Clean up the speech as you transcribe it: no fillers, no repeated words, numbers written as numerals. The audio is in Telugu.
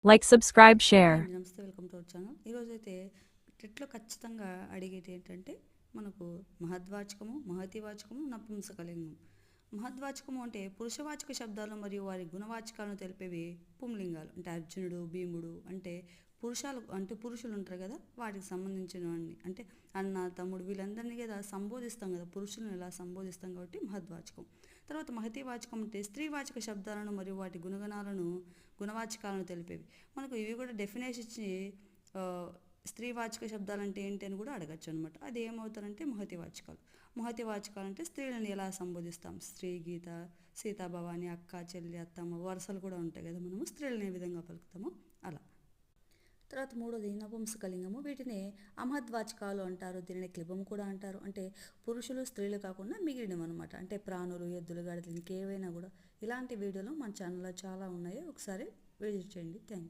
Like, subscribe, hi share. అండి, నమస్తే, వెల్కమ్ టు అవర్ ఛానల్. ఈరోజైతే టెట్లో ఖచ్చితంగా అడిగేటి ఏంటంటే మనకు మహద్వాచకము, మహతివాచకము, నపుంసకలింగం. మహద్వాచకము అంటే పురుషవాచక శబ్దాలు మరియు వారి గుణవాచకాలను తెలిపేవి పుంలింగాలు. అంటే అర్జునుడు, భీముడు అంటే పురుషులు ఉంటారు కదా, వాటికి సంబంధించినవన్నీ. అంటే అన్న, తమ్ముడు వీళ్ళందరినీ కదా సంబోధిస్తాం కదా, పురుషులను ఎలా సంబోధిస్తాం కాబట్టి మహద్వాచకం. తర్వాత మహతివాచకం అంటే స్త్రీవాచక శబ్దాలను మరియు వాటి గుణవాచకాలను తెలిపేవి. మనకు ఇవి కూడా డెఫినేషన్ ఇచ్చి ఆ, స్త్రీవాచక శబ్దాలు అంటే ఏంటి అని కూడా అడగచ్చు అనమాట. అది ఏమవుతారంటే మహతివాచకాలు. మహతివాచకాలు అంటే స్త్రీలను ఎలా సంబోధిస్తాం, స్త్రీ, గీత, సీతా, భవాని, అక్క, చెల్లి, అత్తమ్మ వరుసలు కూడా ఉంటాయి కదా, మనము స్త్రీలను ఏ విధంగా పలుకుతామో అలా. తర్వాత మూడోది నపుంసకలింగము. వీటిని అమహద్వాచకాలు అంటారు, దీనిని క్లిబం కూడా అంటారు. అంటే పురుషులు, స్త్రీలు కాకుండా మిగిలినవి అనమాట. అంటే ప్రాణులు, ఎద్దులు, గాడిదలు ఇంకేవైనా కూడా. ఇలాంటి వీడియోలు మన ఛానల్లో చాలా ఉన్నాయి, ఒకసారి విజిట్ చేయండి. Thank you.